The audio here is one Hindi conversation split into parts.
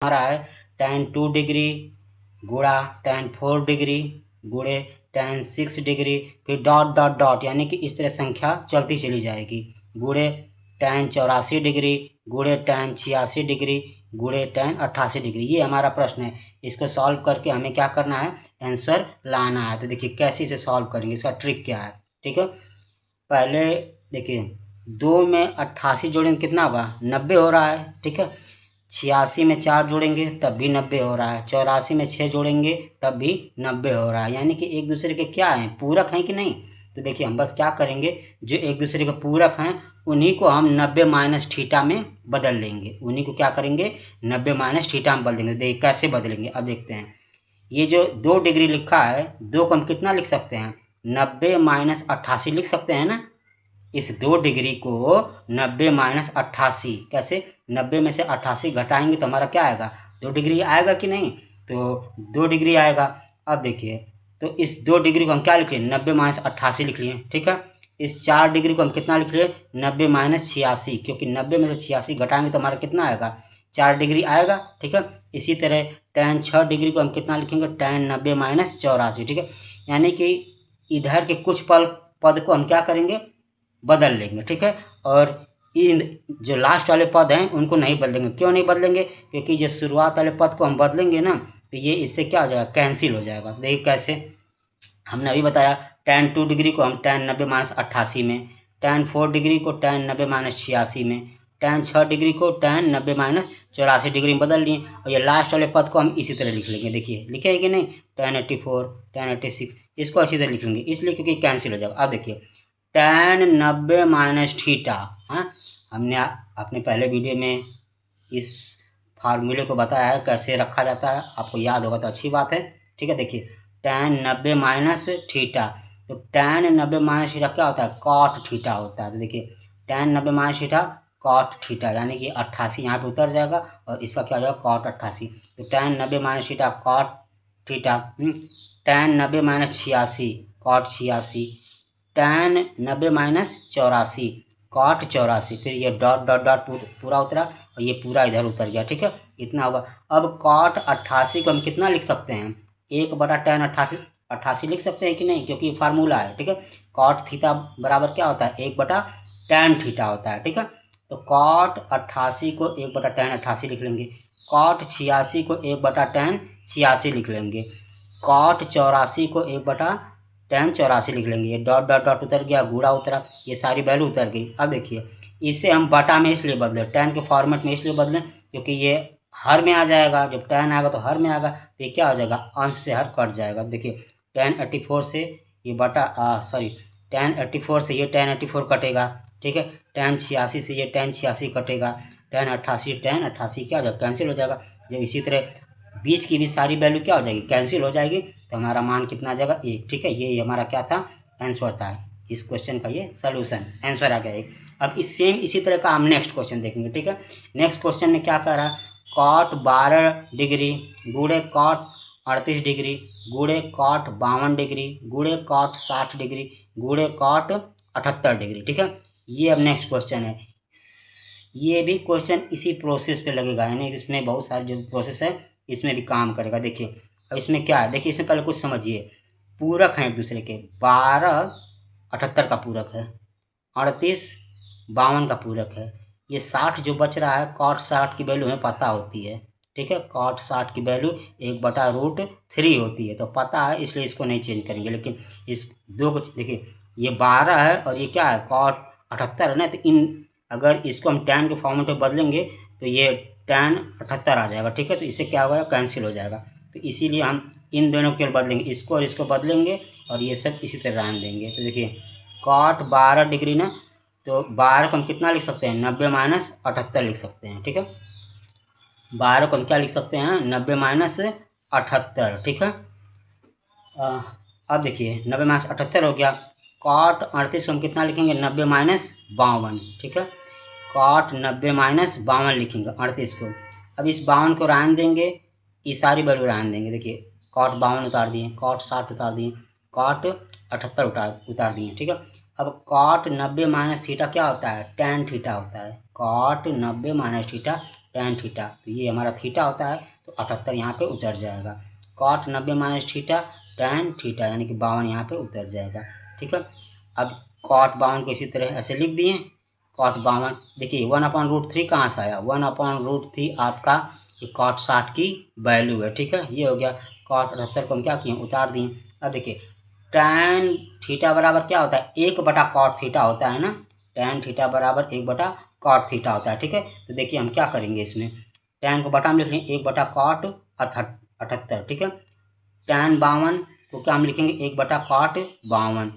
हमारा है tan 2 डिग्री गुणा tan 4 डिग्री गुणे tan 6 डिग्री, फिर डॉट डॉट डॉट, यानी कि इस तरह संख्या चलती चली जाएगी, गुणे tan 84 डिग्री गुणे tan 86 डिग्री गुणे tan 88 डिग्री। ये हमारा प्रश्न है। इसको सॉल्व करके हमें क्या करना है, आंसर लाना है। तो देखिए कैसे इसे सॉल्व करेंगे, इसका ट्रिक क्या है। ठीक है, पहले देखिए 2 में 88 जोड़ेंगे कितना होगा, 90 हो रहा है। ठीक है, 86 में 4 जोड़ेंगे तब भी 90 हो रहा है, 84 में 6 जोड़ेंगे तब भी 90 हो रहा है, यानी कि एक दूसरे के क्या हैं, पूरक हैं कि नहीं। तो देखिए हम बस क्या करेंगे, जो एक दूसरे के पूरक हैं उन्हीं को हम 90 माइनस थीटा में बदल लेंगे, उन्हीं को क्या करेंगे 90 माइनस थीटा में बदल देंगे। देखिए कैसे बदलेंगे, अब देखते हैं। ये जो 2 डिग्री लिखा है, 2 को हम कितना लिख सकते हैं, 90 माइनस 88 लिख सकते हैं ना। इस 2 डिग्री को 90 माइनस 88, कैसे 90 में से 88 घटाएंगे तो हमारा क्या आएगा, 2 डिग्री आएगा कि नहीं, तो 2 डिग्री आएगा। अब देखिए, तो इस 2 डिग्री को हम क्या लिख लिए, 90 माइनस 88 लिख लिए। ठीक है, इस 4 डिग्री को हम कितना लिख लिए, 90 माइनस 86, क्योंकि 90 में से 86 घटाएंगे तो हमारा कितना आएगा, 4 डिग्री आएगा। ठीक है, इसी तरह tan 6 डिग्री को हम कितना लिखेंगे, tan 90 माइनस 84। ठीक है, यानी कि इधर के कुछ पद को हम क्या करेंगे, बदल लेंगे। ठीक है, और इन जो लास्ट वाले पद हैं उनको नहीं बदलेंगे। क्यों नहीं बदलेंगे, क्योंकि जो शुरुआत वाले पद को हम बदलेंगे ना तो ये इससे क्या हो जाएगा, कैंसिल हो जाएगा। देखिए कैसे, हमने अभी बताया tan 2 डिग्री को हम tan 90 माइनस 88 में, tan 4 डिग्री को tan 90 माइनस 86 में, tan 6 डिग्री को tan 90 माइनस 84 डिग्री में बदल लिए। और ये लास्ट वाले पद को हम इसी तरह लिख लेंगे। देखिए लिखे है कि नहीं, tan 84 tan 86, इसको इसी तरह लिख लेंगे, इसलिए क्योंकि कैंसिल हो जाएगा। अब देखिए tan 90 माइनस थीटा, हाँ हमने अपने पहले वीडियो में इस फार्मूले को बताया है कैसे रखा जाता है, आपको याद होगा तो अच्छी बात है। ठीक है, देखिए tan 90 माइनस थीटा, तो tan 90 माइनस थीटा क्या होता है, कॉट थीटा होता है। तो देखिए tan 90 minus theta cot theta, यानी कि 88 यहाँ पे उतर जाएगा और इसका क्या हो जाएगा, कॉट 88। तो tan 90 minus theta cot theta, tan 90 minus 86 cot 86, tan 90 minus 84 cot 84, फिर ये डॉट डॉट डॉट पूरा उतरा और ये पूरा इधर उतर गया। ठीक है, इतना होगा। अब कॉट 88 को हम कितना लिख सकते हैं, 1/tan 88 लिख सकते हैं कि नहीं, क्योंकि फार्मूला है। ठीक है, कॉट थीटा बराबर क्या होता है, 1/tan थीटा होता है। ठीक है, तो कॉट 88 को 1/tan 88 लिख लेंगे, कॉट 86 को 1/tan 86 लिख लेंगे, कॉट 84 को 1/tan 84 लिख लेंगे। ये डॉट डॉट डॉट उतर गया, गुणा उतरा, ये सारी वैल्यू उतर गई। अब देखिए इसे हम बटा में इसलिए बदले, tan के फॉर्मेट में इसलिए बदलें क्योंकि ये हर में आ जाएगा, जब tan आएगा तो हर में आएगा, तो ये क्या हो जाएगा, अंश से हर कट जाएगा। देखिए tan 84 से ये tan 84 से ये tan 84 कटेगा। ठीक है, tan 86 से ये tan 86 कटेगा, tan 88 क्या हो जाएगा, कैंसिल हो जाएगा। जब इसी तरह बीच की भी सारी वैल्यू क्या हो जाएगी, कैंसिल हो जाएगी, तो हमारा मान कितना आ जाएगा, 1। ठीक है, ये हमारा क्या था, आंसर था इस क्वेश्चन का, ये सोल्यूशन आंसर आ गया 1। अब इसी तरह का हम नेक्स्ट क्वेश्चन देखेंगे। ठीक है, नेक्स्ट क्वेश्चन में क्या कह रहा है, कॉट 12 डिग्री गुणे कॉट 38 डिग्री गुणे कॉट 52 डिग्री गुणे कॉट 60 डिग्री गुणे कॉट 78 डिग्री। ठीक है, ये अब नेक्स्ट क्वेश्चन है। ये भी क्वेश्चन इसी प्रोसेस पे लगेगा, यानी इसमें बहुत सारे जो प्रोसेस है इसमें भी काम करेगा। देखिए अब इसमें क्या है, देखिए इसमें पहले कुछ समझिए, पूरक हैं एक दूसरे के, 12 78 का पूरक है, 38 52 का पूरक है, ये 60 जो बच रहा है, कॉट 60 की वैल्यू हमें पता होती है। ठीक है, कॉट 60 की वैल्यू 1/√3 होती है, तो पता है इसलिए इसको नहीं चेंज करेंगे। लेकिन इस दो को देखिए, ये 12 है और ये क्या है, कॉट 78 है ना, तो इन अगर इसको हम tan के फॉर्मेट में बदलेंगे तो ये tan 78 आ जाएगा। ठीक है, तो इससे क्या होगा, कैंसिल हो जाएगा। तो इसीलिए हम इन दोनों के बदलेंगे, इसको और इसको बदलेंगे और ये सब इसी तरह रहने देंगे। तो देखिए कॉट 12 डिग्री ना, तो 12 को हम कितना लिख सकते हैं, 90 माइनस 78 लिख सकते हैं। ठीक है, 12 को हम क्या लिख सकते हैं, 90 माइनस 78। ठीक है, अब देखिए 90 माइनस 78 हो गया। कॉट 38 को हम कितना लिखेंगे, 90 माइनस 52। ठीक है, कॉट 90 माइनस 52 लिखेंगे 38 को। अब इस 52 को रहने देंगे, ये सारी वैल्यू रहने देंगे। देखिए कॉट 52 उतार दिए, कॉट 60 उतार दिए, कॉट 78 उतार दिए। ठीक है, अब कॉट 90 माइनस थीटा क्या होता है, tan थीटा होता है, cot 90 minus theta tan theta, तो ये हमारा थीटा होता है तो 78 यहाँ पे उतर जाएगा। cot 90 minus theta tan theta यानी कि 52 यहाँ पे उतर जाएगा। ठीक है, अब cot 52 को इसी तरह ऐसे लिख दिए। cot 52 देखिए 1/√3 कहाँ से आया, 1/√3 आपका ये cot 60 की वैल्यू है। ठीक है, ये हो गया। cot 78 को हम क्या किए, उतार दिए। अब देखिए tan थीटा बराबर क्या होता है, 1/cot थीटा होता है ना, tan थीटा बराबर 1/cot थीटा होता है। ठीक है, तो देखिए हम क्या करेंगे, इसमें tan को बटा में लिख लेंगे 1/cot 78। ठीक है, tan 52 को क्या हम लिखेंगे 1/cot 52।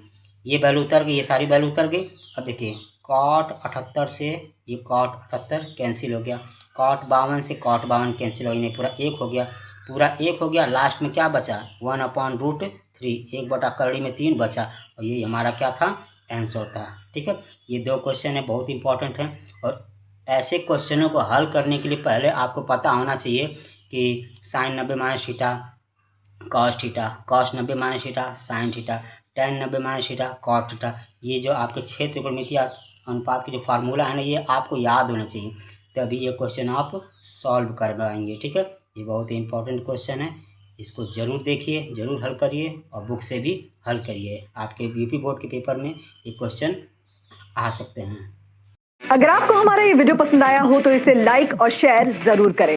ये वैल्यू उतर गई, ये सारी वैल्यू उतर गई। अब देखिए cot 78 से ये cot 78 कैंसिल हो गया, cot 52 से cot 52 कैंसिल हो गया, पूरा 1 हो गया, पूरा 1 हो गया। लास्ट में क्या बचा 1/√3, 1/3 बचा, और ये हमारा क्या था, आंसर था। ठीक है, ये 2 क्वेश्चन है, बहुत इंपॉर्टेंट है। और ऐसे क्वेश्चनों को हल करने के लिए पहले आपको पता होना चाहिए कि sin 90 minus theta cos theta, cos 90 minus theta sin theta, tan 90 minus theta cot theta, ये जो आपके क्षेत्र त्रिकोणमितीय अनुपात की जो फार्मूला है ना, ये आपको याद होना चाहिए, तभी ये क्वेश्चन आप सॉल्व कर पाएंगे। ठीक है, ये बहुत ही इंपॉर्टेंट क्वेश्चन है, इसको ज़रूर देखिए, ज़रूर हल करिए और बुक से भी हल करिए। आपके यूपी बोर्ड के पेपर में ये क्वेश्चन आ सकते हैं। अगर आपको हमारा ये वीडियो पसंद आया हो तो इसे लाइक और शेयर जरूर करें।